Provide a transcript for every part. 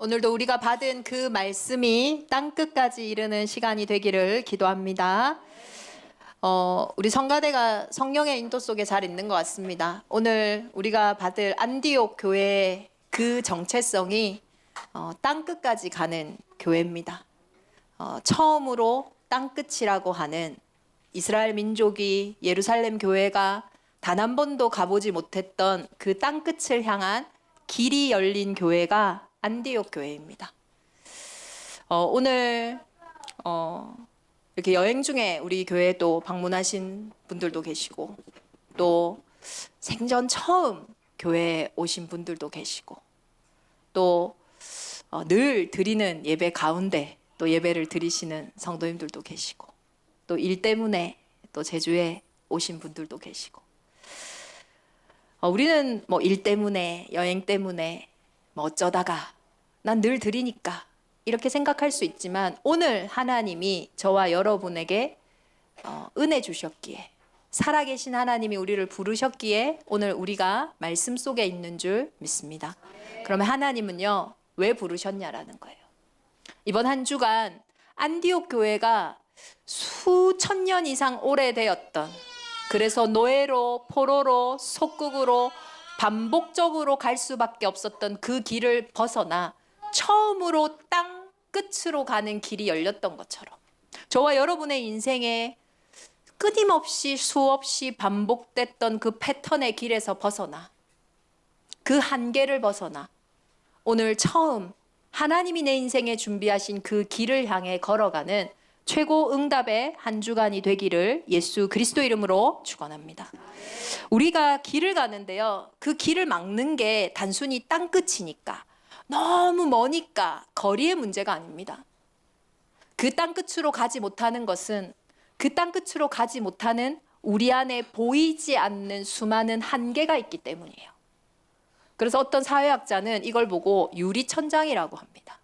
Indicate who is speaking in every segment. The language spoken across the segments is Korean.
Speaker 1: 오늘도 우리가 받은 그 말씀이 땅끝까지 이르는 시간이 되기를 기도합니다. 우리 성가대가 성령의 인도 속에 잘 있는 것 같습니다. 오늘 우리가 받을 안디옥 교회의 그 정체성이 땅끝까지 가는 교회입니다. 처음으로 땅끝이라고 하는 이스라엘 민족이 예루살렘 교회가 단 한 번도 가보지 못했던 그 땅끝을 향한 길이 열린 교회가 안디옥 교회입니다. 오늘 이렇게 여행 중에 우리 교회도 방문하신 분들도 계시고, 또 생전 처음 교회에 오신 분들도 계시고, 또 늘 드리는 예배 가운데 또 예배를 드리시는 성도님들도 계시고, 또 일 때문에 또 제주에 오신 분들도 계시고, 우리는 뭐 일 때문에, 여행 때문에, 뭐 어쩌다가 난 늘 드리니까 이렇게 생각할 수 있지만, 오늘 하나님이 저와 여러분에게 은혜 주셨기에, 살아계신 하나님이 우리를 부르셨기에 오늘 우리가 말씀 속에 있는 줄 믿습니다. 그러면 하나님은요, 왜 부르셨냐라는 거예요. 이번 한 주간 안디옥 교회가 수천 년 이상 오래되었던, 그래서 노예로, 포로로, 속국으로 반복적으로 갈 수밖에 없었던 그 길을 벗어나 처음으로 땅 끝으로 가는 길이 열렸던 것처럼, 저와 여러분의 인생에 끊임없이 수없이 반복됐던 그 패턴의 길에서 벗어나, 그 한계를 벗어나 오늘 처음 하나님이 내 인생에 준비하신 그 길을 향해 걸어가는 최고 응답의 한 주간이 되기를 예수 그리스도 이름으로 축원합니다. 우리가 길을 가는데요, 그 길을 막는 게 단순히 땅끝이니까, 너무 머니까 거리의 문제가 아닙니다. 그 땅끝으로 가지 못하는 것은, 그 땅끝으로 가지 못하는 우리 안에 보이지 않는 수많은 한계가 있기 때문이에요. 그래서 어떤 사회학자는 이걸 보고 유리천장이라고 합니다.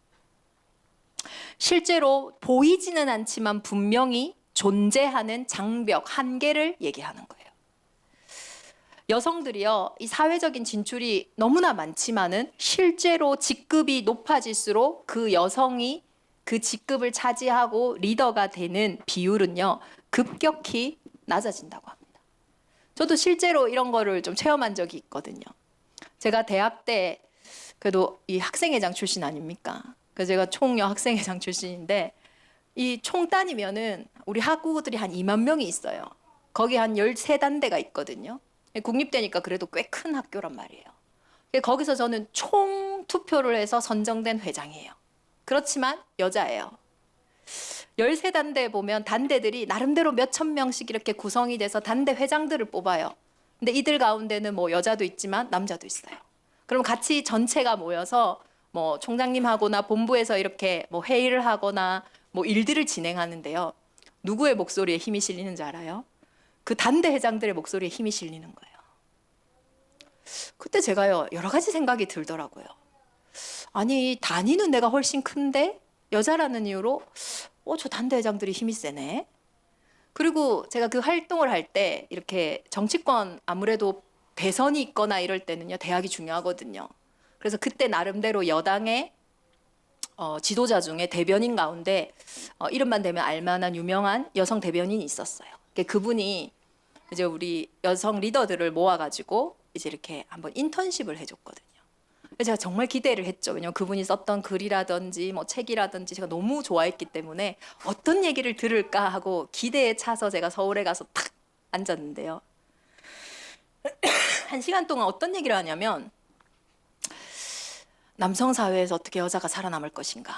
Speaker 1: 실제로 보이지는 않지만 분명히 존재하는 장벽, 한계를 얘기하는 거예요. 여성들이요, 이 사회적인 진출이 너무나 많지만은 실제로 직급이 높아질수록 그 여성이 그 직급을 차지하고 리더가 되는 비율은요, 급격히 낮아진다고 합니다. 저도 실제로 이런 거를 좀 체험한 적이 있거든요. 제가 대학 때 그래도 이 학생회장 출신 아닙니까? 그래서 제가 총여학생회장 출신인데, 이 총단이면은 우리 학우들이 한 2만 명이 있어요. 거기 한 13단대가 있거든요. 국립대니까 그래도 꽤 큰 학교란 말이에요. 거기서 저는 총 투표를 해서 선정된 회장이에요. 그렇지만 여자예요. 13단대 보면 단대들이 나름대로 몇천 명씩 이렇게 구성이 돼서 단대 회장들을 뽑아요. 근데 이들 가운데는 뭐 여자도 있지만 남자도 있어요. 그럼 같이 전체가 모여서 뭐 총장님하고나 본부에서 이렇게 뭐 회의를 하거나 뭐 일들을 진행하는데요, 누구의 목소리에 힘이 실리는지 알아요? 그 단대 회장들의 목소리에 힘이 실리는 거예요. 그때 제가요, 여러 가지 생각이 들더라고요. 아니, 단위는 내가 훨씬 큰데 여자라는 이유로 저 단대 회장들이 힘이 세네. 그리고 제가 그 활동을 할 때 이렇게 정치권 아무래도 대선이 있거나 이럴 때는요, 대학이 중요하거든요. 그래서 그때 나름대로 여당의 지도자 중에 대변인 가운데 이름만 대면 알만한 유명한 여성 대변인이 있었어요. 그분이 이제 우리 여성 리더들을 모아가지고 이제 이렇게 한번 인턴십을 해줬거든요. 제가 정말 기대를 했죠. 왜냐면 그분이 썼던 글이라든지 뭐 책이라든지 제가 너무 좋아했기 때문에 어떤 얘기를 들을까 하고 기대에 차서 제가 서울에 가서 탁 앉았는데요. 1시간 동안 어떤 얘기를 하냐면, 남성 사회에서 어떻게 여자가 살아남을 것인가,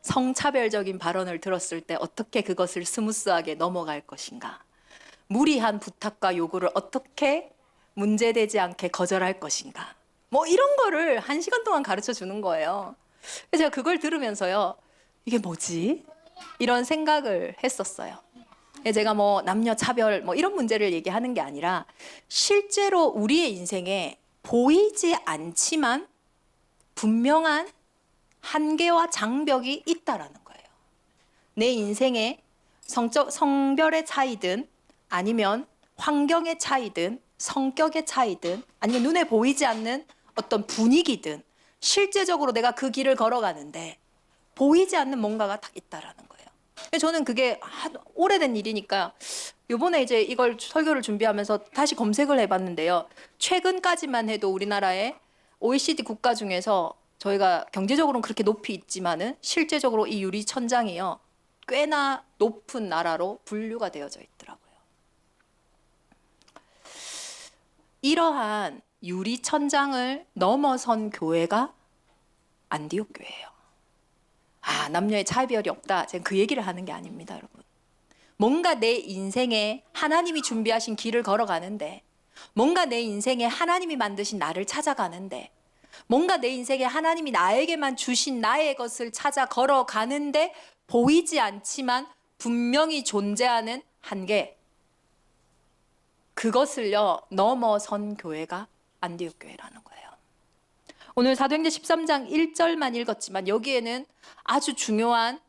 Speaker 1: 성차별적인 발언을 들었을 때 어떻게 그것을 스무스하게 넘어갈 것인가, 무리한 부탁과 요구를 어떻게 문제되지 않게 거절할 것인가, 뭐 이런 거를 1시간 동안 가르쳐 주는 거예요. 그래서 제가 그걸 들으면서요, 이게 뭐지? 이런 생각을 했었어요. 제가 뭐 남녀 차별 뭐 이런 문제를 얘기하는 게 아니라, 실제로 우리의 인생에 보이지 않지만 분명한 한계와 장벽이 있다라는 거예요. 내 인생에 성별의 차이든, 아니면 환경의 차이든, 성격의 차이든, 아니면 눈에 보이지 않는 어떤 분위기든, 실제적으로 내가 그 길을 걸어가는데 보이지 않는 뭔가가 딱 있다라는 거예요. 저는 그게 오래된 일이니까 요번에 이제 이걸 설교를 준비하면서 다시 검색을 해봤는데요. 최근까지만 해도 우리나라의 OECD 국가 중에서 저희가 경제적으로는 그렇게 높이 있지만은 실제적으로 이 유리 천장이요 꽤나 높은 나라로 분류가 되어져 있더라고요. 이러한 유리 천장을 넘어선 교회가 안디옥 교회예요. 남녀의 차별이 없다. 제가 그 얘기를 하는 게 아닙니다, 여러분. 뭔가 내 인생에 하나님이 준비하신 길을 걸어가는데, 뭔가 내 인생에 하나님이 만드신 나를 찾아가는데, 뭔가 내 인생에 하나님이 나에게만 주신 나의 것을 찾아 걸어가는데 보이지 않지만 분명히 존재하는 한계, 그것을요 넘어선 교회가 안디옥 교회라는 거예요. 오늘 사도행전 13장 1절만 읽었지만 여기에는 아주 중요한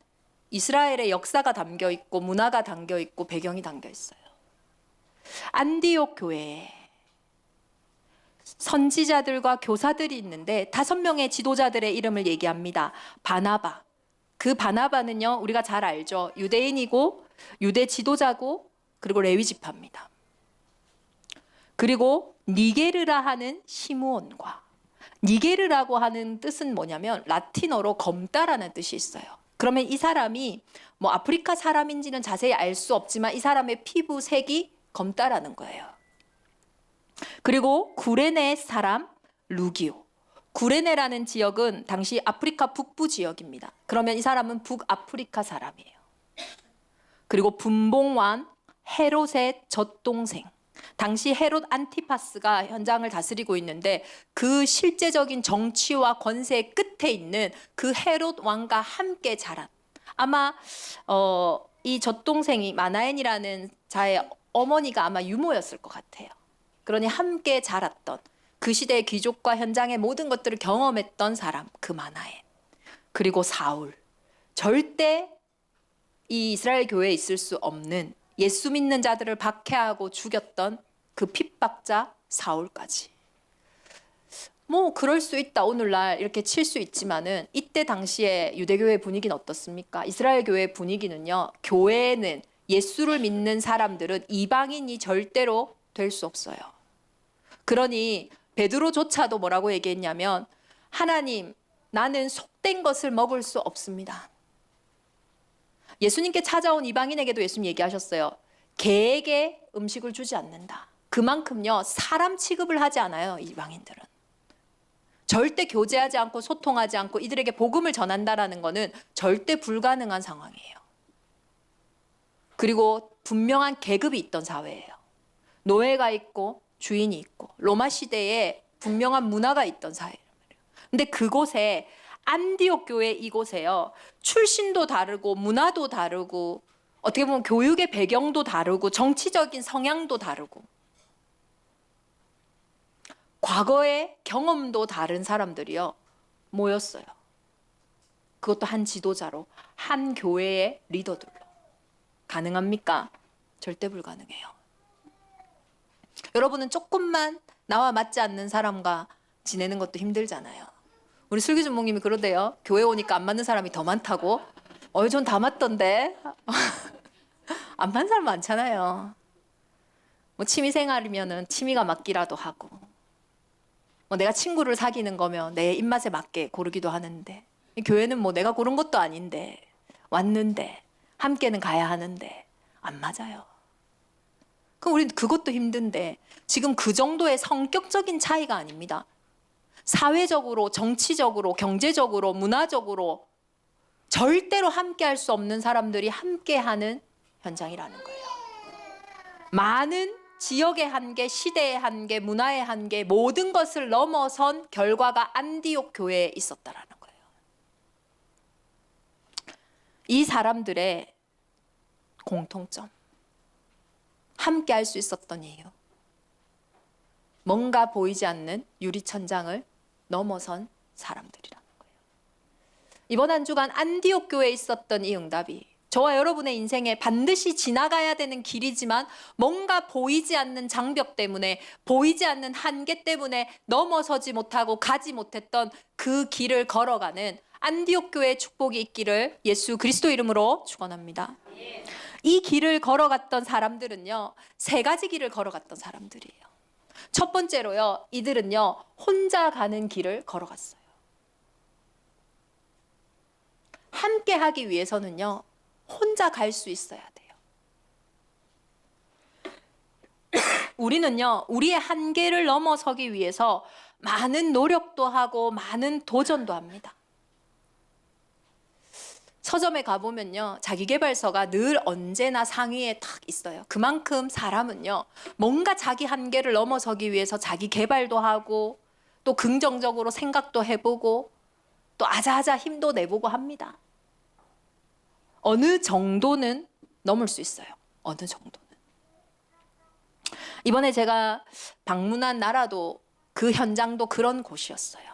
Speaker 1: 이스라엘의 역사가 담겨 있고 문화가 담겨 있고 배경이 담겨 있어요. 안디옥 교회에 선지자들과 교사들이 있는데 5명의 지도자들의 이름을 얘기합니다. 바나바. 그 바나바는요 우리가 잘 알죠. 유대인이고 유대 지도자고 그리고 레위 지파입니다. 그리고 니게르라 하는 시므온과, 니게르라고 하는 뜻은 뭐냐면 라틴어로 검다라는 뜻이 있어요. 그러면 이 사람이 뭐 아프리카 사람인지는 자세히 알 수 없지만 이 사람의 피부색이 검다라는 거예요. 그리고 구레네 사람 루기오. 구레네라는 지역은 당시 아프리카 북부 지역입니다. 그러면 이 사람은 북아프리카 사람이에요. 그리고 분봉왕 헤롯의 젖동생. 당시 헤롯 안티파스가 현장을 다스리고 있는데 그 실제적인 정치와 권세의 끝에 있는 그 헤롯 왕과 함께 자란, 아마 이 젖동생이 마나엔이라는 자의 어머니가 아마 유모였을 것 같아요. 그러니 함께 자랐던 그 시대의 귀족과 현장의 모든 것들을 경험했던 사람, 그 마나엔. 그리고 사울, 절대 이 이스라엘 교회에 있을 수 없는 예수 믿는 자들을 박해하고 죽였던 그 핍박자 사울까지. 뭐 그럴 수 있다, 오늘날 이렇게 칠 수 있지만은 이때 당시에 유대교회 분위기는 어떻습니까? 이스라엘 교회 분위기는요, 교회는 예수를 믿는 사람들은 이방인이 절대로 될 수 없어요. 그러니 베드로조차도 뭐라고 얘기했냐면, 하나님, 나는 속된 것을 먹을 수 없습니다. 예수님께 찾아온 이방인에게도 예수님 얘기하셨어요. 개에게 음식을 주지 않는다. 그만큼요 사람 취급을 하지 않아요. 이방인들은 절대 교제하지 않고 소통하지 않고 이들에게 복음을 전한다라는 것은 절대 불가능한 상황이에요. 그리고 분명한 계급이 있던 사회예요. 노예가 있고 주인이 있고 로마 시대에 분명한 문화가 있던 사회예요. 근데 그곳에 안디옥 교회 이곳에요, 출신도 다르고 문화도 다르고 어떻게 보면 교육의 배경도 다르고 정치적인 성향도 다르고 과거의 경험도 다른 사람들이요 모였어요. 그것도 한 지도자로, 한 교회의 리더들로. 가능합니까? 절대 불가능해요. 여러분은 조금만 나와 맞지 않는 사람과 지내는 것도 힘들잖아요. 우리 슬기준 목님이 그러대요. 교회 오니까 안 맞는 사람이 더 많다고. 전 다 맞던데. 안 맞는 사람 많잖아요. 뭐 취미생활이면은 취미가 맞기라도 하고, 뭐 내가 친구를 사귀는 거면 내 입맛에 맞게 고르기도 하는데, 교회는 뭐 내가 고른 것도 아닌데 왔는데 함께는 가야 하는데 안 맞아요. 그럼 우리는 그것도 힘든데, 지금 그 정도의 성격적인 차이가 아닙니다. 사회적으로, 정치적으로, 경제적으로, 문화적으로 절대로 함께할 수 없는 사람들이 함께하는 현장이라는 거예요. 많은 지역의 한계, 시대의 한계, 문화의 한계, 모든 것을 넘어선 결과가 안디옥 교회에 있었다라는 거예요. 이 사람들의 공통점, 함께할 수 있었던 이유, 뭔가 보이지 않는 유리천장을 넘어선 사람들이라는 거예요. 이번 한 주간 안디옥 교회에 있었던 이 응답이 저와 여러분의 인생에 반드시 지나가야 되는 길이지만 뭔가 보이지 않는 장벽 때문에, 보이지 않는 한계 때문에 넘어서지 못하고 가지 못했던 그 길을 걸어가는 안디옥 교회의 축복이 있기를 예수 그리스도 이름으로 축원합니다. 이 길을 걸어갔던 사람들은요, 세 가지 길을 걸어갔던 사람들이에요. 첫 번째로요, 이들은요 혼자 가는 길을 걸어갔어요. 함께 하기 위해서는요 혼자 갈 수 있어야 돼요. 우리는요 우리의 한계를 넘어서기 위해서 많은 노력도 하고 많은 도전도 합니다. 서점에 가보면요 자기계발서가 늘 언제나 상위에 탁 있어요. 그만큼 사람은요 뭔가 자기 한계를 넘어서기 위해서 자기 개발도 하고 또 긍정적으로 생각도 해보고 또 아자아자 힘도 내보고 합니다. 어느 정도는 넘을 수 있어요. 어느 정도는. 이번에 제가 방문한 나라도 그 현장도 그런 곳이었어요.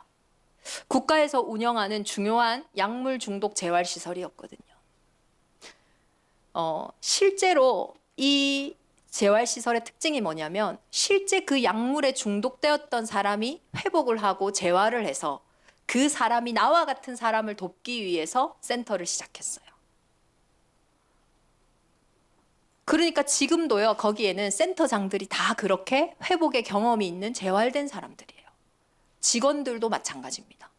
Speaker 1: 국가에서 운영하는 중요한 약물 중독 재활 시설이었거든요. 실제로 이 재활 시설의 특징이 뭐냐면 실제 그 약물에 중독되었던 사람이 회복을 하고 재활을 해서 그 사람이 나와 같은 사람을 돕기 위해서 센터를 시작했어요. 그러니까 지금도요 거기에는 센터장들이 다 그렇게 회복의 경험이 있는 재활된 사람들이에요. 직원들도 마찬가지입니다.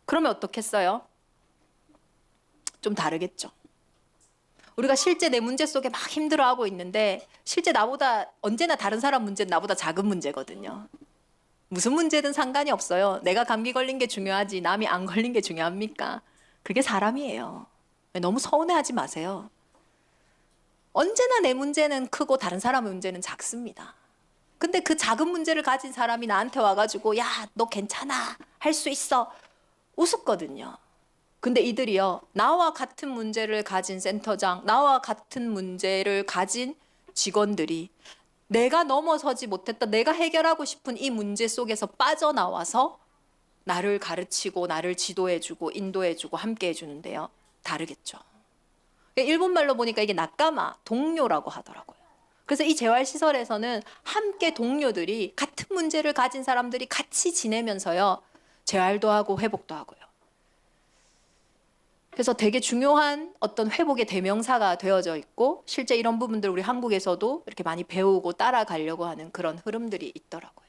Speaker 1: 그러면 어떻겠어요? 좀 다르겠죠. 우리가 실제 내 문제 속에 막 힘들어하고 있는데 실제 나보다 언제나 다른 사람 문제는 나보다 작은 문제거든요. 무슨 문제든 상관이 없어요. 내가 감기 걸린 게 중요하지 남이 안 걸린 게 중요합니까? 그게 사람이에요. 너무 서운해하지 마세요. 언제나 내 문제는 크고 다른 사람의 문제는 작습니다. 근데 그 작은 문제를 가진 사람이 나한테 와가지고 야, 너 괜찮아, 할 수 있어, 우습거든요. 근데 이들이요, 나와 같은 문제를 가진 센터장, 나와 같은 문제를 가진 직원들이 내가 넘어서지 못했던, 내가 해결하고 싶은 이 문제 속에서 빠져나와서 나를 가르치고 나를 지도해주고 인도해주고 함께 해주는데요. 다르겠죠. 일본말로 보니까 이게 나까마, 동료라고 하더라고요. 그래서 이 재활시설에서는 함께 동료들이 같은 문제를 가진 사람들이 같이 지내면서요. 재활도 하고 회복도 하고요. 그래서 되게 중요한 어떤 회복의 대명사가 되어져 있고 실제 이런 부분들 우리 한국에서도 이렇게 많이 배우고 따라가려고 하는 그런 흐름들이 있더라고요.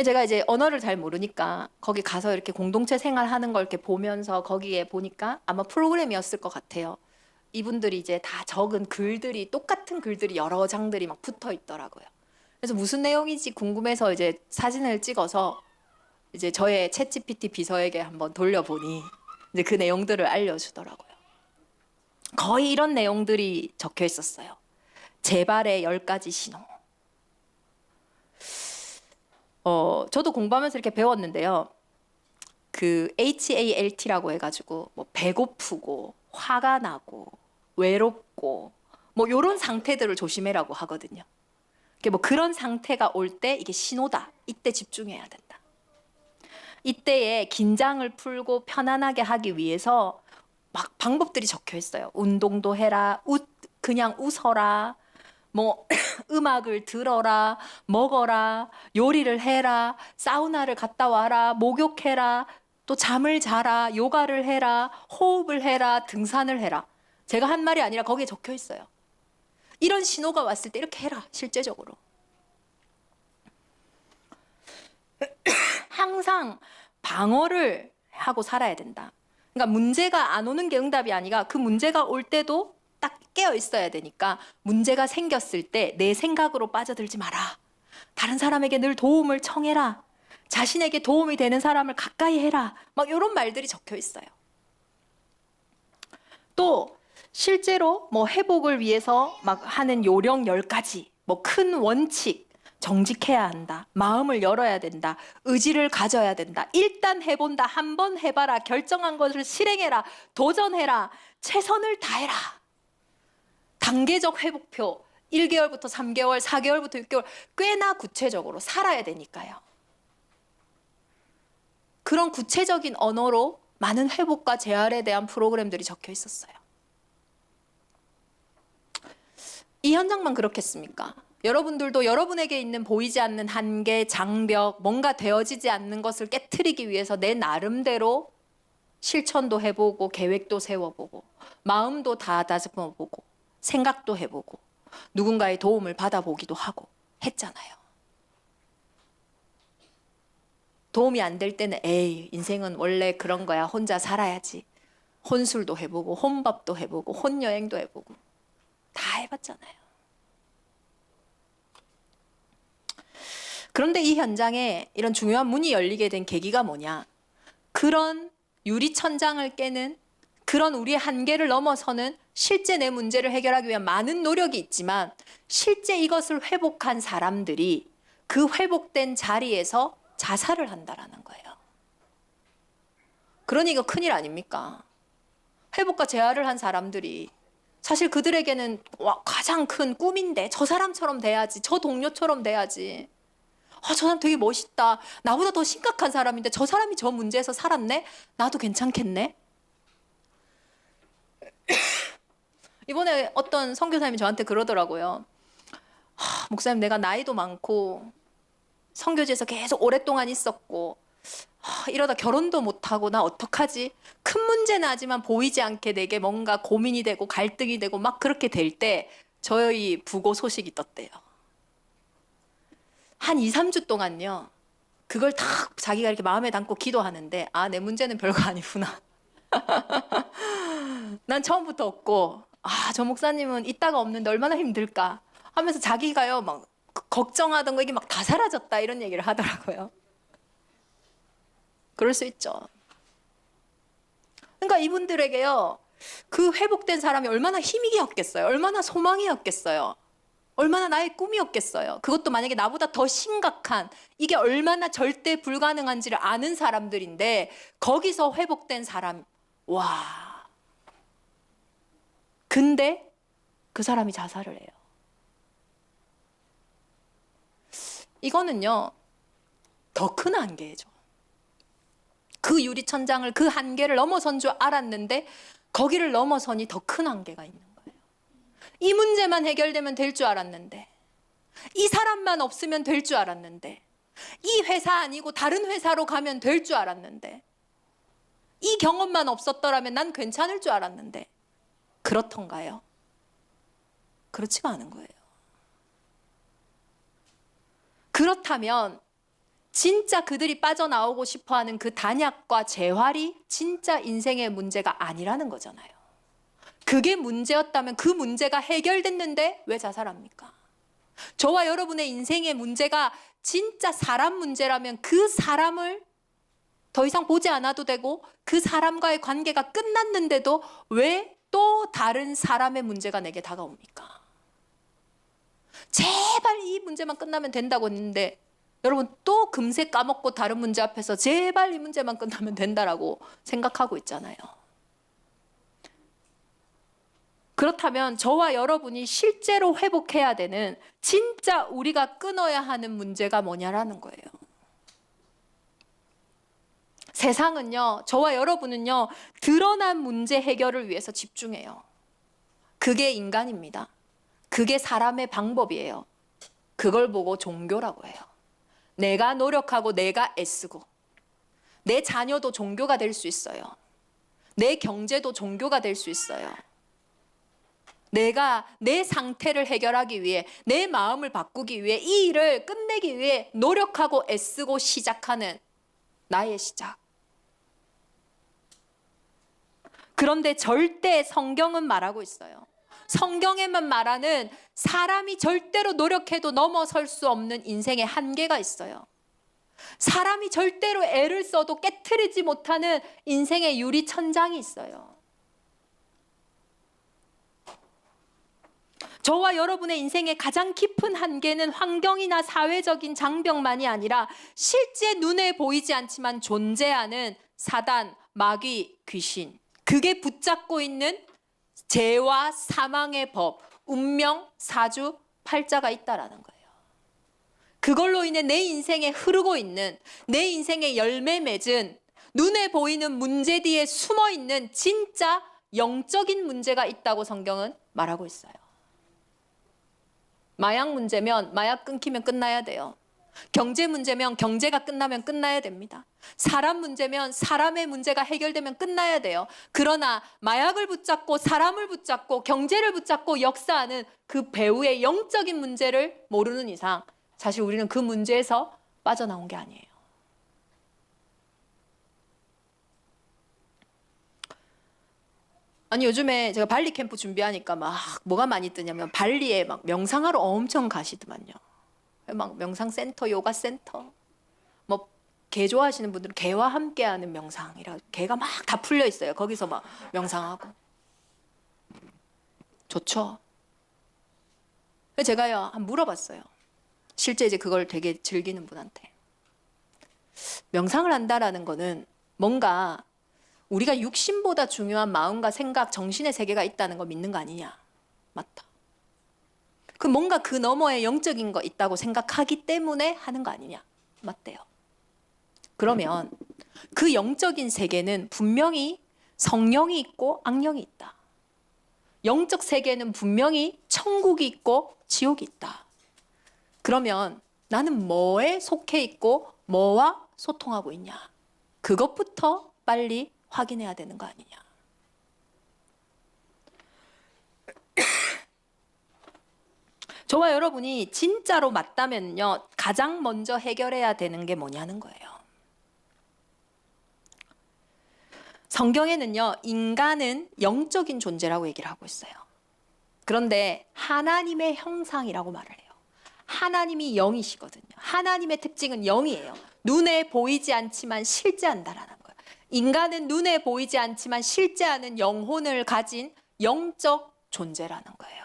Speaker 1: 제가 이제 언어를 잘 모르니까 거기 가서 이렇게 공동체 생활하는 걸 이렇게 보면서 거기에 보니까 아마 프로그램이었을 것 같아요. 이분들이 이제 다 적은 글들이 똑같은 글들이 여러 장들이 막 붙어 있더라고요. 그래서 무슨 내용인지 궁금해서 이제 사진을 찍어서 이제 저의 챗GPT 비서에게 한번 돌려보니 이제 그 내용들을 알려주더라고요. 거의 이런 내용들이 적혀 있었어요. 재발의 10가지 신호. 저도 공부하면서 이렇게 배웠는데요. 그 HALT라고 해가지고 뭐 배고프고 화가 나고 외롭고 뭐 이런 상태들을 조심해라고 하거든요. 뭐 그런 상태가 올 때 이게 신호다. 이때 집중해야 된다. 이때에 긴장을 풀고 편안하게 하기 위해서 막 방법들이 적혀 있어요. 운동도 해라, 그냥 웃어라, 뭐 음악을 들어라, 먹어라, 요리를 해라, 사우나를 갔다 와라, 목욕해라, 또 잠을 자라, 요가를 해라, 호흡을 해라, 등산을 해라. 제가 한 말이 아니라 거기에 적혀 있어요. 이런 신호가 왔을 때 이렇게 해라, 실제적으로. 항상 방어를 하고 살아야 된다. 그러니까 문제가 안 오는 게 응답이 아니라 그 문제가 올 때도 딱 깨어 있어야 되니까 문제가 생겼을 때 내 생각으로 빠져들지 마라. 다른 사람에게 늘 도움을 청해라. 자신에게 도움이 되는 사람을 가까이 해라. 막 이런 말들이 적혀 있어요. 또 실제로 뭐 회복을 위해서 막 하는 요령 10가지, 뭐 큰 원칙, 정직해야 한다. 마음을 열어야 된다. 의지를 가져야 된다. 일단 해본다. 한번 해봐라. 결정한 것을 실행해라. 도전해라. 최선을 다해라. 단계적 회복표 1개월부터 3개월, 4개월부터 6개월 꽤나 구체적으로 살아야 되니까요. 그런 구체적인 언어로 많은 회복과 재활에 대한 프로그램들이 적혀 있었어요. 이 현장만 그렇겠습니까? 여러분들도 여러분에게 있는 보이지 않는 한계, 장벽, 뭔가 되어지지 않는 것을 깨트리기 위해서 내 나름대로 실천도 해보고 계획도 세워보고 마음도 다다듬어보고 생각도 해보고 누군가의 도움을 받아보기도 하고 했잖아요. 도움이 안 될 때는 에이, 인생은 원래 그런 거야. 혼자 살아야지. 혼술도 해보고 혼밥도 해보고 혼여행도 해보고 다 해봤잖아요. 그런데 이 현장에 이런 중요한 문이 열리게 된 계기가 뭐냐? 그런 유리천장을 깨는, 그런 우리의 한계를 넘어서는 실제 내 문제를 해결하기 위한 많은 노력이 있지만 실제 이것을 회복한 사람들이 그 회복된 자리에서 자살을 한다라는 거예요. 그러니 이거 큰일 아닙니까? 회복과 재활을 한 사람들이 사실 그들에게는 가장 큰 꿈인데 저 사람처럼 돼야지, 저 동료처럼 돼야지. 저 사람 되게 멋있다. 나보다 더 심각한 사람인데 저 사람이 저 문제에서 살았네? 나도 괜찮겠네? 이번에 어떤 선교사님이 저한테 그러더라고요. 목사님, 내가 나이도 많고 선교지에서 계속 오랫동안 있었고 이러다 결혼도 못하고 나 어떡하지? 큰 문제는 하지만 보이지 않게 내게 뭔가 고민이 되고 갈등이 되고 막 그렇게 될 때 저희 부고 소식이 떴대요. 한 2, 3주 동안요. 그걸 다 자기가 이렇게 마음에 담고 기도하는데 내 문제는 별거 아니구나. 난 처음부터 없고 저 목사님은 있다가 없는데 얼마나 힘들까 하면서 자기가요 막 걱정하던 거 이게 막 다 사라졌다 이런 얘기를 하더라고요. 그럴 수 있죠. 그러니까 이분들에게요 그 회복된 사람이 얼마나 힘이었겠어요. 얼마나 소망이었겠어요. 얼마나 나의 꿈이었겠어요. 그것도 만약에 나보다 더 심각한, 이게 얼마나 절대 불가능한지를 아는 사람들인데 거기서 회복된 사람, 와. 근데 그 사람이 자살을 해요. 이거는요 더 큰 한계죠. 그 유리천장을, 그 한계를 넘어선 줄 알았는데 거기를 넘어서니 더 큰 한계가 있는 거예요. 이 문제만 해결되면 될 줄 알았는데, 이 사람만 없으면 될 줄 알았는데, 이 회사 아니고 다른 회사로 가면 될 줄 알았는데, 이 경험만 없었더라면 난 괜찮을 줄 알았는데, 그렇던가요? 그렇지가 않은 거예요. 그렇다면 진짜 그들이 빠져나오고 싶어하는 그 단약과 재활이 진짜 인생의 문제가 아니라는 거잖아요. 그게 문제였다면 그 문제가 해결됐는데 왜 자살합니까? 저와 여러분의 인생의 문제가 진짜 사람 문제라면 그 사람을 더 이상 보지 않아도 되고 그 사람과의 관계가 끝났는데도 왜 또 다른 사람의 문제가 내게 다가옵니까? 제발 이 문제만 끝나면 된다고 했는데 여러분 또 금세 까먹고 다른 문제 앞에서 제발 이 문제만 끝나면 된다라고 생각하고 있잖아요. 그렇다면 저와 여러분이 실제로 회복해야 되는 진짜 우리가 끊어야 하는 문제가 뭐냐라는 거예요. 세상은요, 저와 여러분은요, 드러난 문제 해결을 위해서 집중해요. 그게 인간입니다. 그게 사람의 방법이에요. 그걸 보고 종교라고 해요. 내가 노력하고 내가 애쓰고 내 자녀도 종교가 될 수 있어요. 내 경제도 종교가 될 수 있어요. 내가 내 상태를 해결하기 위해, 내 마음을 바꾸기 위해, 이 일을 끝내기 위해 노력하고 애쓰고 시작하는 나의 시작. 그런데 절대 성경은 말하고 있어요. 성경에만 말하는 사람이 절대로 노력해도 넘어설 수 없는 인생의 한계가 있어요. 사람이 절대로 애를 써도 깨트리지 못하는 인생의 유리천장이 있어요. 저와 여러분의 인생의 가장 깊은 한계는 환경이나 사회적인 장벽만이 아니라 실제 눈에 보이지 않지만 존재하는 사단, 마귀, 귀신, 그게 붙잡고 있는 죄와 사망의 법, 운명, 사주, 팔자가 있다라는 거예요. 그걸로 인해 내 인생에 흐르고 있는, 내 인생에 열매 맺은 눈에 보이는 문제 뒤에 숨어 있는 진짜 영적인 문제가 있다고 성경은 말하고 있어요. 마약 문제면 마약 끊기면 끝나야 돼요. 경제 문제면 경제가 끝나면 끝나야 됩니다. 사람 문제면 사람의 문제가 해결되면 끝나야 돼요. 그러나 마약을 붙잡고 사람을 붙잡고 경제를 붙잡고 역사하는 그 배후의 영적인 문제를 모르는 이상 사실 우리는 그 문제에서 빠져나온 게 아니에요. 아니 요즘에 제가 발리 캠프 준비하니까 막 뭐가 많이 뜨냐면 발리에 막 명상하러 엄청 가시더만요. 막 명상센터, 요가센터, 뭐 개 좋아하시는 분들은 개와 함께하는 명상이라 개가 막 다 풀려 있어요. 거기서 막 명상하고 좋죠. 제가요 한번 물어봤어요. 실제 이제 그걸 되게 즐기는 분한테 명상을 한다라는 거는 뭔가 우리가 육신보다 중요한 마음과 생각, 정신의 세계가 있다는 거 믿는 거 아니냐? 맞다. 그 뭔가 그 너머에 영적인 거 있다고 생각하기 때문에 하는 거 아니냐? 맞대요. 그러면 그 영적인 세계는 분명히 성령이 있고 악령이 있다. 영적 세계는 분명히 천국이 있고 지옥이 있다. 그러면 나는 뭐에 속해 있고 뭐와 소통하고 있냐? 그것부터 빨리 확인해야 되는 거 아니냐? 저와 여러분이 진짜로 맞다면요, 가장 먼저 해결해야 되는 게 뭐냐는 거예요. 성경에는요, 인간은 영적인 존재라고 얘기를 하고 있어요. 그런데 하나님의 형상이라고 말을 해요. 하나님이 영이시거든요. 하나님의 특징은 영이에요. 눈에 보이지 않지만 실제한다라는 거예요. 인간은 눈에 보이지 않지만 실제하는 영혼을 가진 영적 존재라는 거예요.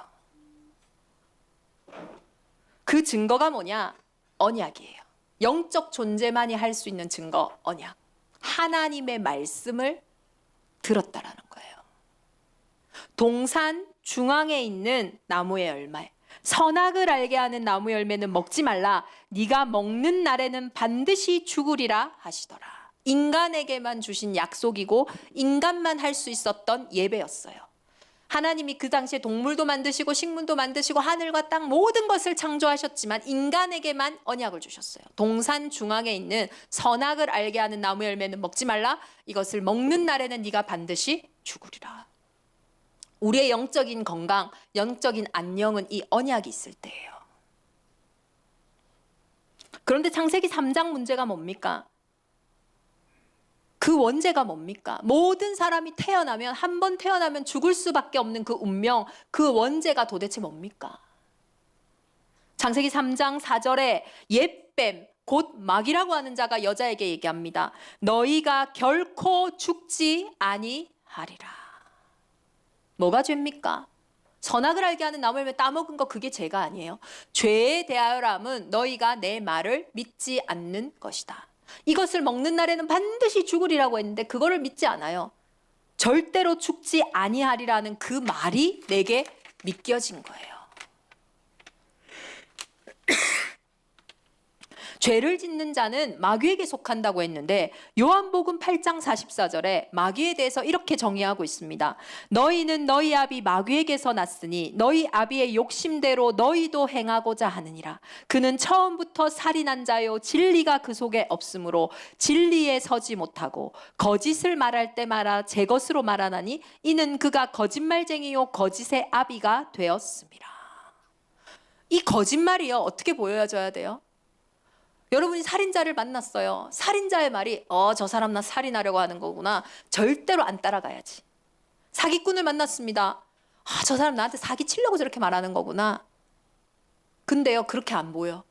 Speaker 1: 그 증거가 뭐냐? 언약이에요. 영적 존재만이 할 수 있는 증거, 언약. 하나님의 말씀을 들었다라는 거예요. 동산 중앙에 있는 나무의 열매, 선악을 알게 하는 나무 열매는 먹지 말라. 네가 먹는 날에는 반드시 죽으리라 하시더라. 인간에게만 주신 약속이고 인간만 할 수 있었던 예배였어요. 하나님이 그 당시에 동물도 만드시고 식물도 만드시고 하늘과 땅 모든 것을 창조하셨지만 인간에게만 언약을 주셨어요. 동산 중앙에 있는 선악을 알게 하는 나무 열매는 먹지 말라. 이것을 먹는 날에는 네가 반드시 죽으리라. 우리의 영적인 건강, 영적인 안녕은 이 언약이 있을 때예요. 그런데 창세기 3장 문제가 뭡니까? 그 원죄가 뭡니까? 모든 사람이 태어나면 한 번 태어나면 죽을 수밖에 없는 그 운명, 그 원죄가 도대체 뭡니까? 창세기 3장 4절에 옛뱀, 곧 마귀라고 하는 자가 여자에게 얘기합니다. 너희가 결코 죽지 아니하리라. 뭐가 죄입니까? 선악을 알게 하는 나무 열매 따먹은 거 그게 죄가 아니에요. 죄에 대하여람은 너희가 내 말을 믿지 않는 것이다. 이것을 먹는 날에는 반드시 죽으리라고 했는데 그거를 믿지 않아요. 절대로 죽지 아니하리라는 그 말이 내게 믿겨진 거예요. 죄를 짓는 자는 마귀에게 속한다고 했는데 요한복음 8장 44절에 마귀에 대해서 이렇게 정의하고 있습니다. 너희는 너희 아비 마귀에게서 났으니 너희 아비의 욕심대로 너희도 행하고자 하느니라. 그는 처음부터 살인한 자요 진리가 그 속에 없으므로 진리에 서지 못하고 거짓을 말할 때마다 제 것으로 말하나니 이는 그가 거짓말쟁이요 거짓의 아비가 되었습니다. 이 거짓말이요 어떻게 보여줘야 돼요? 여러분이 살인자를 만났어요. 살인자의 말이 저 사람 나 살인하려고 하는 거구나. 절대로 안 따라가야지. 사기꾼을 만났습니다. 저 사람 나한테 사기치려고 저렇게 말하는 거구나. 근데요 그렇게 안 보여.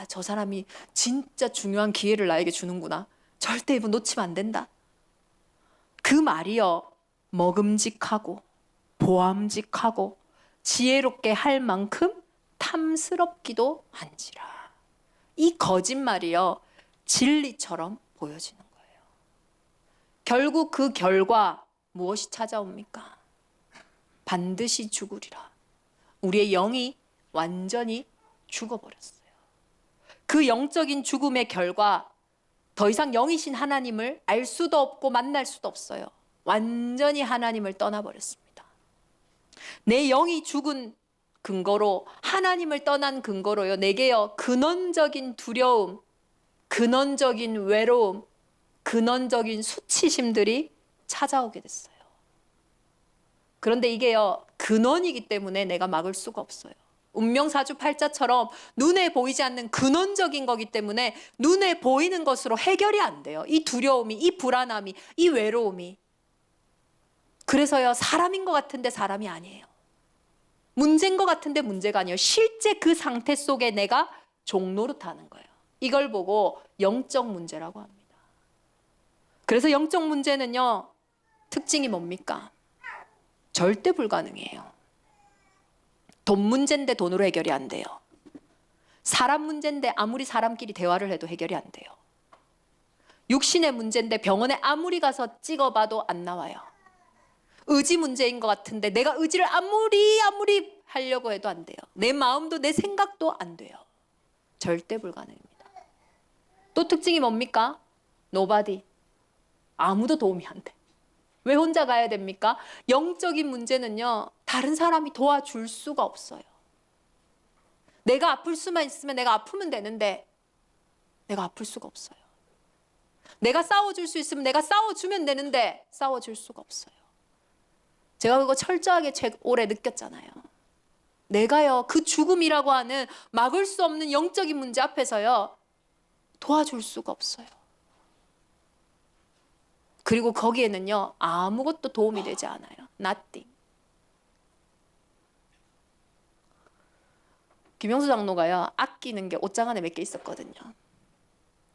Speaker 1: 저 사람이 진짜 중요한 기회를 나에게 주는구나. 절대 이분 놓치면 안 된다. 그 말이요 먹음직하고 보암직하고 지혜롭게 할 만큼 탐스럽기도 한지라. 이 거짓말이요 진리처럼 보여지는 거예요. 결국 그 결과 무엇이 찾아옵니까? 반드시 죽으리라. 우리의 영이 완전히 죽어버렸어요. 그 영적인 죽음의 결과 더 이상 영이신 하나님을 알 수도 없고 만날 수도 없어요. 완전히 하나님을 떠나버렸습니다. 내 영이 죽은 근거로, 하나님을 떠난 근거로요, 내게요 근원적인 두려움, 근원적인 외로움, 근원적인 수치심들이 찾아오게 됐어요. 그런데 이게요 근원이기 때문에 내가 막을 수가 없어요. 운명사주팔자처럼 눈에 보이지 않는 근원적인 거기 때문에 눈에 보이는 것으로 해결이 안 돼요. 이 두려움이, 이 불안함이, 이 외로움이. 그래서요 사람인 것 같은데 사람이 아니에요. 문제인 것 같은데 문제가 아니에요. 실제 그 상태 속에 내가 종노릇하는 거예요. 이걸 보고 영적 문제라고 합니다. 그래서 영적 문제는요 특징이 뭡니까? 절대 불가능해요. 돈 문제인데 돈으로 해결이 안 돼요. 사람 문제인데 아무리 사람끼리 대화를 해도 해결이 안 돼요. 육신의 문제인데 병원에 아무리 가서 찍어봐도 안 나와요. 의지 문제인 것 같은데 내가 의지를 아무리 하려고 해도 안 돼요. 내 마음도 내 생각도 안 돼요. 절대 불가능입니다. 또 특징이 뭡니까? nobody. 아무도 도움이 안 돼. 왜 혼자 가야 됩니까? 영적인 문제는요 다른 사람이 도와줄 수가 없어요. 내가 아플 수만 있으면 내가 아프면 되는데 내가 아플 수가 없어요. 내가 싸워줄 수 있으면 내가 싸워주면 되는데 싸워줄 수가 없어요. 제가 그거 철저하게 올해 느꼈잖아요. 내가요 그 죽음이라고 하는 막을 수 없는 영적인 문제 앞에서요 도와줄 수가 없어요. 그리고 거기에는요 아무것도 도움이 되지 않아요. Nothing. 김영수 장로가요 아끼는 게 옷장 안에 몇 개 있었거든요.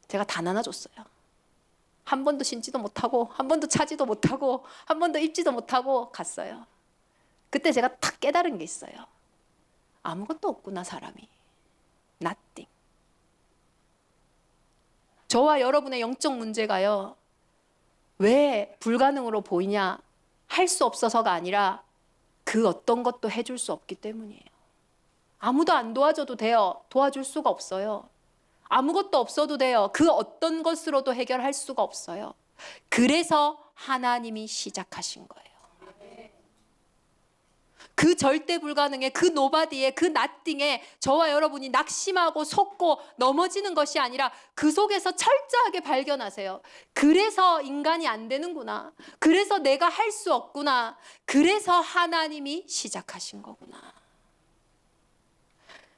Speaker 1: 제가 다 나눠줬어요. 한 번도 신지도 못하고 한 번도 차지도 못하고 한 번도 입지도 못하고 갔어요. 그때 제가 탁 깨달은 게 있어요. 아무것도 없구나 사람이. Nothing. 저와 여러분의 영적 문제가요 왜 불가능으로 보이냐? 할 수 없어서가 아니라 그 어떤 것도 해줄 수 없기 때문이에요. 아무도 안 도와줘도 돼요. 도와줄 수가 없어요. 아무것도 없어도 돼요. 그 어떤 것으로도 해결할 수가 없어요. 그래서 하나님이 시작하신 거예요. 그 절대 불가능의, 그 노바디의, 그 나띵에 저와 여러분이 낙심하고 속고 넘어지는 것이 아니라 그 속에서 철저하게 발견하세요. 그래서 인간이 안 되는구나. 그래서 내가 할 수 없구나. 그래서 하나님이 시작하신 거구나.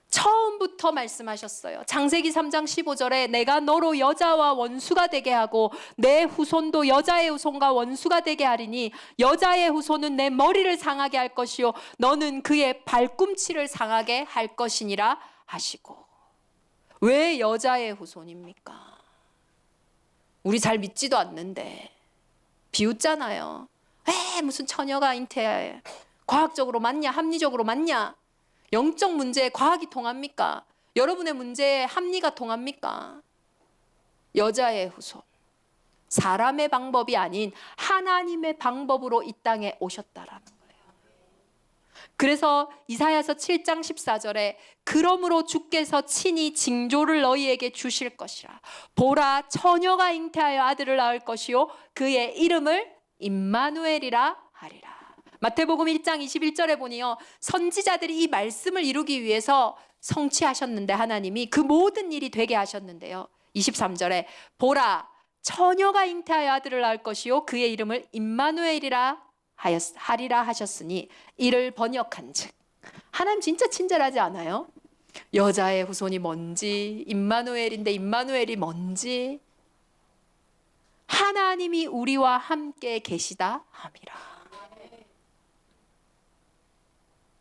Speaker 1: 처음부터 말씀하셨어요. 창세기 3장 15절에 내가 너로 여자와 원수가 되게 하고 내 후손도 여자의 후손과 원수가 되게 하리니 여자의 후손은 내 머리를 상하게 할 것이요 너는 그의 발꿈치를 상하게 할 것이니라 하시고. 왜 여자의 후손입니까? 우리 잘 믿지도 않는데 비웃잖아요. 에 무슨 처녀가 잉태해. 과학적으로 맞냐? 합리적으로 맞냐? 영적 문제에 과학이 통합니까? 여러분의 문제에 합리가 통합니까? 여자의 후손. 사람의 방법이 아닌 하나님의 방법으로 이 땅에 오셨다라는 거예요. 그래서 이사야서 7장 14절에 그러므로 주께서 친히 징조를 너희에게 주실 것이라. 보라 처녀가 잉태하여 아들을 낳을 것이요 그의 이름을 임마누엘이라 하리라. 마태복음 1장 21절에 보니요 선지자들이 이 말씀을 이루기 위해서 성취하셨는데 하나님이 그 모든 일이 되게 하셨는데요 23절에 보라 처녀가 잉태하여 아들을 낳을 것이요 그의 이름을 임마누엘이라 하리라 하셨으니 이를 번역한즉 하나님 진짜 친절하지 않아요? 여자의 후손이 뭔지 임마누엘인데 임마누엘이 뭔지 하나님이 우리와 함께 계시다 함이라.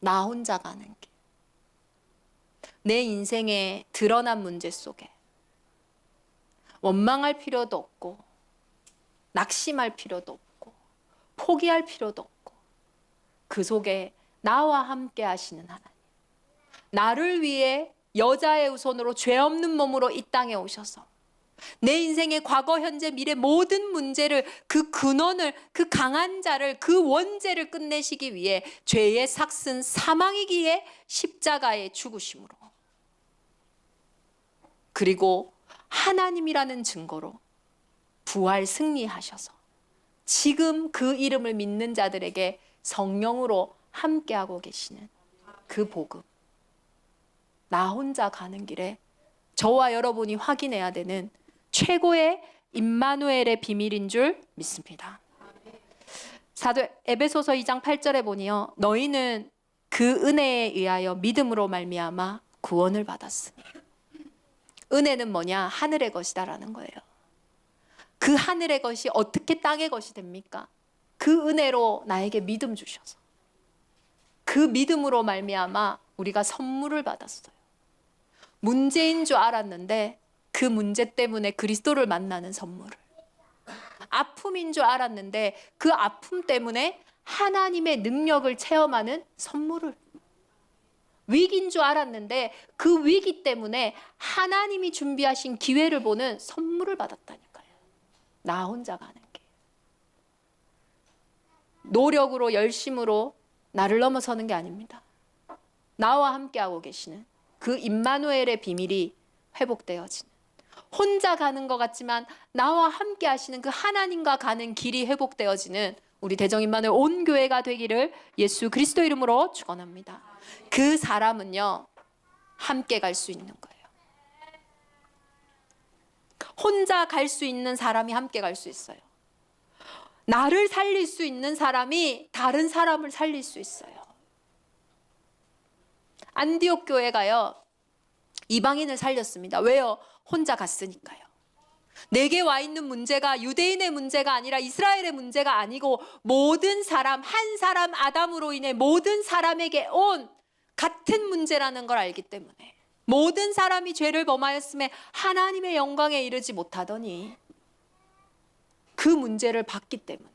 Speaker 1: 나 혼자 가는 길. 내 인생에 드러난 문제 속에 원망할 필요도 없고 낙심할 필요도 없고 포기할 필요도 없고 그 속에 나와 함께 하시는 하나님. 나를 위해 여자의 후손으로 죄 없는 몸으로 이 땅에 오셔서 내 인생의 과거, 현재, 미래 모든 문제를 그 근원을 그 강한 자를 그 원죄를 끝내시기 위해 죄의 삭슨 사망이기에 십자가에 죽으심으로 그리고 하나님이라는 증거로 부활 승리하셔서 지금 그 이름을 믿는 자들에게 성령으로 함께하고 계시는 그 복음. 나 혼자 가는 길에 저와 여러분이 확인해야 되는 최고의 임마누엘의 비밀인 줄 믿습니다. 사도 에베소서 2장 8절에 보니요, 너희는 그 은혜에 의하여 믿음으로 말미암아 구원을 받았으니. 은혜는 뭐냐? 하늘의 것이다라는 거예요. 그 하늘의 것이 어떻게 땅의 것이 됩니까? 그 은혜로 나에게 믿음 주셔서 그 믿음으로 말미암아 우리가 선물을 받았어요. 문제인 줄 알았는데 그 문제 때문에 그리스도를 만나는 선물을, 아픔인 줄 알았는데 그 아픔 때문에 하나님의 능력을 체험하는 선물을, 위기인 줄 알았는데 그 위기 때문에 하나님이 준비하신 기회를 보는 선물을 받았다니까요. 나 혼자 가는 길, 노력으로 열심으로 나를 넘어서는 게 아닙니다. 나와 함께하고 계시는 그 임마누엘의 비밀이 회복되어지는, 혼자 가는 것 같지만 나와 함께 하시는 그 하나님과 가는 길이 회복되어지는 우리 대정임마누엘 온 교회가 되기를 예수 그리스도 이름으로 축원합니다. 그 사람은요, 함께 갈 수 있는 거예요. 혼자 갈 수 있는 사람이 함께 갈 수 있어요. 나를 살릴 수 있는 사람이 다른 사람을 살릴 수 있어요. 안디옥 교회가요, 이방인을 살렸습니다. 왜요? 혼자 갔으니까요. 내게 와 있는 문제가 유대인의 문제가 아니라 이스라엘의 문제가 아니고 모든 사람, 한 사람 아담으로 인해 모든 사람에게 온 같은 문제라는 걸 알기 때문에, 모든 사람이 죄를 범하였음에 하나님의 영광에 이르지 못하더니 그 문제를 봤기 때문에,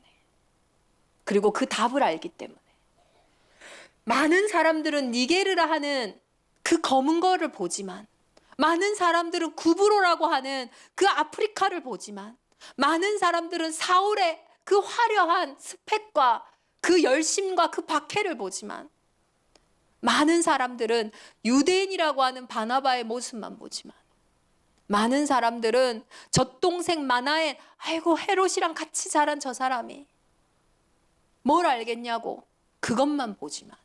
Speaker 1: 그리고 그 답을 알기 때문에 많은 사람들은 니게르라 하는 그 검은 거를 보지만, 많은 사람들은 구브로라고 하는 그 아프리카를 보지만, 많은 사람들은 사울의 그 화려한 스펙과 그 열심과 그 박해를 보지만, 많은 사람들은 유대인이라고 하는 바나바의 모습만 보지만, 많은 사람들은 젖동생 마나의 아이고 헤롯이랑 같이 자란 저 사람이 뭘 알겠냐고 그것만 보지만,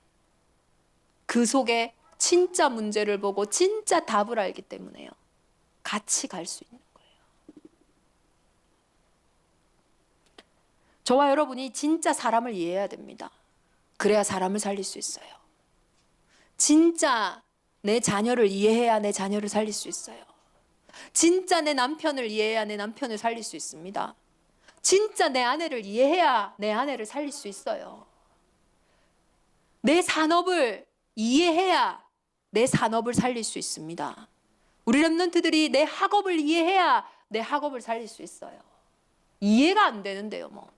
Speaker 1: 그 속에 진짜 문제를 보고 진짜 답을 알기 때문에요, 같이 갈 수 있는 거예요. 저와 여러분이 진짜 사람을 이해해야 됩니다. 그래야 사람을 살릴 수 있어요. 진짜 내 자녀를 이해해야 내 자녀를 살릴 수 있어요. 진짜 내 남편을 이해해야 내 남편을 살릴 수 있습니다. 진짜 내 아내를 이해해야 내 아내를 살릴 수 있어요. 내 산업을 이해해야 내 산업을 살릴 수 있습니다. 우리 렘넌트들이 내 학업을 이해해야 내 학업을 살릴 수 있어요. 이해가 안 되는데요, 뭐.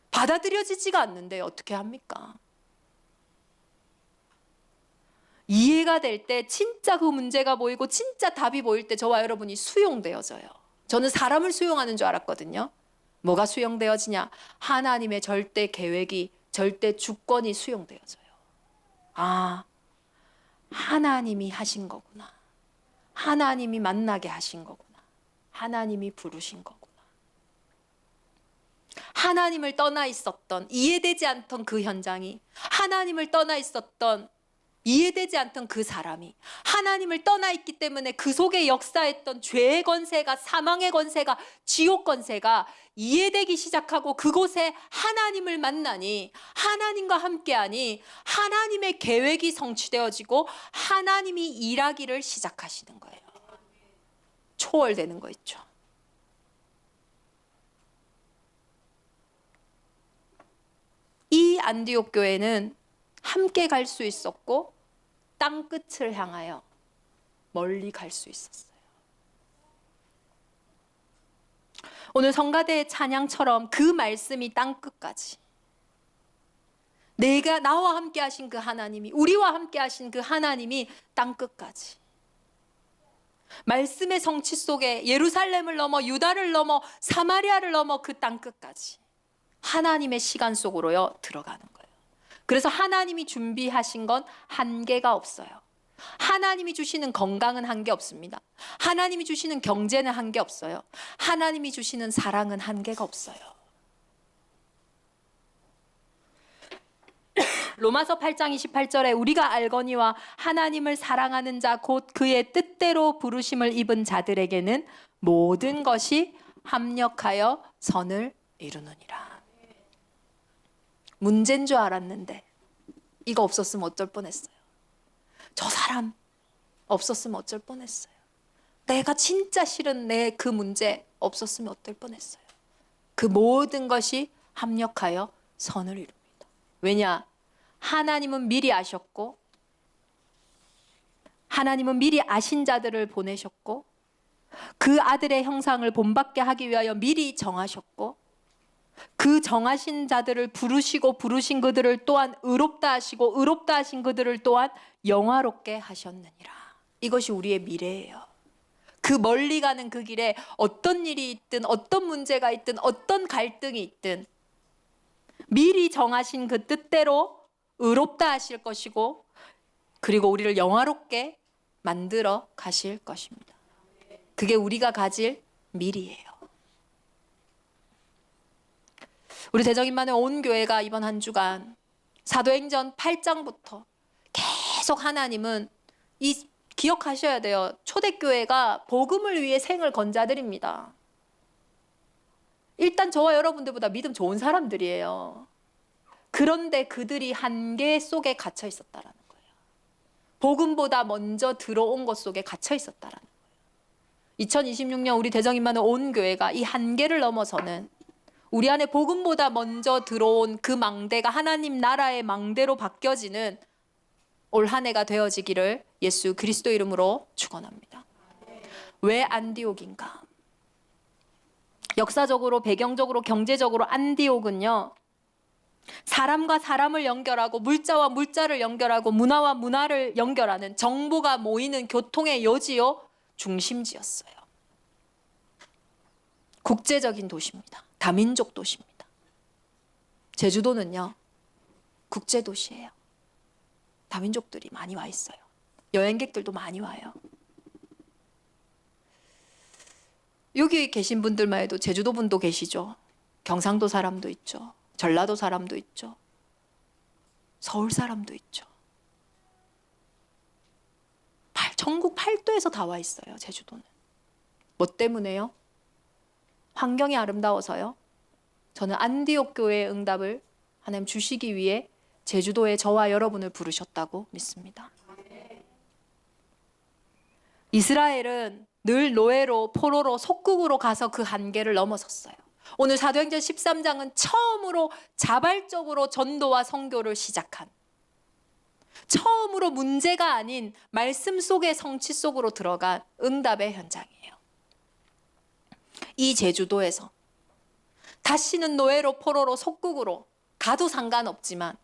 Speaker 1: 받아들여지지가 않는데요, 어떻게 합니까? 이해가 될 때, 진짜 그 문제가 보이고 진짜 답이 보일 때 저와 여러분이 수용되어져요. 저는 사람을 수용하는 줄 알았거든요. 뭐가 수용되어지냐? 하나님의 절대 계획이, 절대 주권이 수용되어져요. 아, 하나님이 하신 거구나. 하나님이 만나게 하신 거구나. 하나님이 부르신 거구나. 하나님을 떠나 있었던, 이해되지 않던 그 현장이, 하나님을 떠나 있었던, 이해되지 않던 그 사람이 하나님을 떠나 있기 때문에 그 속에 역사했던 죄의 권세가, 사망의 권세가, 지옥 권세가 이해되기 시작하고 그곳에 하나님을 만나니, 하나님과 함께하니 하나님의 계획이 성취되어지고 하나님이 일하기를 시작하시는 거예요. 초월되는 거 있죠. 이 안디옥 교회는 함께 갈 수 있었고 땅 끝을 향하여 멀리 갈 수 있었어요. 오늘 성가대의 찬양처럼 그 말씀이 땅 끝까지, 내가 나와 함께 하신 그 하나님이, 우리와 함께 하신 그 하나님이 땅 끝까지, 말씀의 성취 속에 예루살렘을 넘어 유다를 넘어 사마리아를 넘어 그 땅 끝까지 하나님의 시간 속으로요 들어가는 거예요. 그래서 하나님이 준비하신 건 한계가 없어요. 하나님이 주시는 건강은 한계 없습니다. 하나님이 주시는 경제는 한계 없어요. 하나님이 주시는 사랑은 한계가 없어요. 로마서 8장 28절에 우리가 알거니와 하나님을 사랑하는 자 곧 그의 뜻대로 부르심을 입은 자들에게는 모든 것이 합력하여 선을 이루느니라. 문제인 줄 알았는데 이거 없었으면 어쩔 뻔했어요. 저 사람 없었으면 어쩔 뻔했어요. 내가 진짜 싫은 내 그 문제 없었으면 어떨 뻔했어요. 그 모든 것이 합력하여 선을 이룹니다. 왜냐? 하나님은 미리 아셨고, 하나님은 미리 아신 자들을 보내셨고, 그 아들의 형상을 본받게 하기 위하여 미리 정하셨고, 그 정하신 자들을 부르시고 부르신 그들을 또한 의롭다 하시고 의롭다 하신 그들을 또한 영화롭게 하셨느니라. 이것이 우리의 미래예요. 그 멀리 가는 그 길에 어떤 일이 있든 어떤 문제가 있든 어떤 갈등이 있든 미리 정하신 그 뜻대로 의롭다 하실 것이고, 그리고 우리를 영화롭게 만들어 가실 것입니다. 그게 우리가 가질 미리예요. 우리 대적임만의 온 교회가 이번 한 주간 사도행전 8장부터 계속 하나님은 기억하셔야 돼요. 초대교회가 복음을 위해 생을 건 자들입니다. 일단 저와 여러분들보다 믿음 좋은 사람들이에요. 그런데 그들이 한계 속에 갇혀 있었다라는 거예요. 복음보다 먼저 들어온 것 속에 갇혀 있었다라는 거예요. 2026년 우리 대적임만의 온 교회가 이 한계를 넘어서는 우리 안에 복음보다 먼저 들어온 그 망대가 하나님 나라의 망대로 바뀌어지는 올 한 해가 되어지기를 예수 그리스도 이름으로 축원합니다. 왜 안디옥인가? 역사적으로, 배경적으로, 경제적으로 안디옥은요, 사람과 사람을 연결하고 물자와 물자를 연결하고 문화와 문화를 연결하는, 정보가 모이는 교통의 요지요 중심지였어요. 국제적인 도시입니다. 다민족 도시입니다. 제주도는요 국제도시예요. 다민족들이 많이 와 있어요. 여행객들도 많이 와요. 여기 계신 분들만 해도 제주도 분도 계시죠. 경상도 사람도 있죠. 전라도 사람도 있죠. 서울 사람도 있죠. 전국 8도에서 다 와 있어요. 제주도는. 뭐 때문에요? 환경이 아름다워서요? 저는 안디옥 교회의 응답을 하나님 주시기 위해 제주도에 저와 여러분을 부르셨다고 믿습니다. 이스라엘은 늘 노예로, 포로로, 속국으로 가서 그 한계를 넘어섰어요. 오늘 사도행전 13장은 처음으로 자발적으로 전도와 선교를 시작한, 처음으로 문제가 아닌 말씀 속의 성취 속으로 들어간 응답의 현장이에요. 이 제주도에서 다시는 노예로, 포로로, 속국으로 가도 상관없지만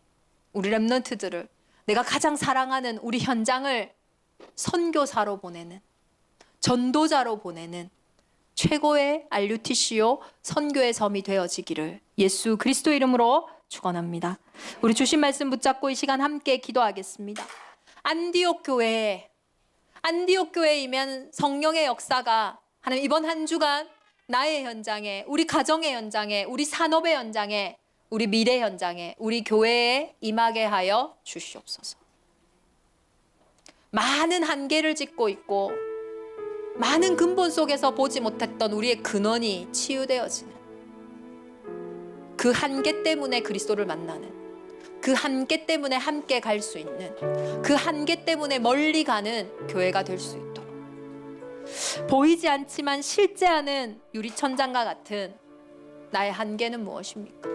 Speaker 1: 우리 렘넌트들을, 내가 가장 사랑하는 우리 현장을 선교사로 보내는, 전도자로 보내는 최고의 RUTCO 선교의 섬이 되어지기를 예수 그리스도 이름으로 축원합니다. 우리 주신 말씀 붙잡고 이 시간 함께 기도하겠습니다. 안디옥 교회이면 성령의 역사가 하나님 이번 한 주간 나의 현장에, 우리 가정의 현장에, 우리 산업의 현장에, 우리 미래 현장에, 우리 교회에 임하게 하여 주시옵소서. 많은 한계를 짓고 있고 많은 근본 속에서 보지 못했던 우리의 근원이 치유되어지는, 그 한계 때문에 그리스도를 만나는, 그 한계 때문에 함께 갈 수 있는, 그 한계 때문에 멀리 가는 교회가 될 수 있도록, 보이지 않지만 실제하는 유리천장과 같은 나의 한계는 무엇입니까?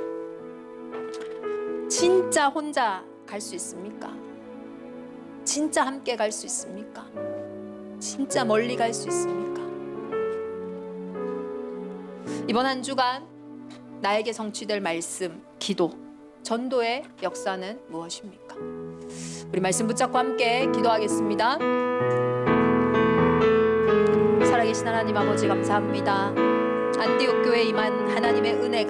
Speaker 1: 진짜 혼자 갈 수 있습니까? 진짜 함께 갈 수 있습니까? 진짜 멀리 갈 수 있습니까? 이번 한 주간 나에게 성취될 말씀, 기도, 전도의 역사는 무엇입니까? 우리 말씀 붙잡고 함께 기도하겠습니다. 살아계신 하나님 아버지 감사합니다. 안디옥 교회에 임한 하나님의 은혜가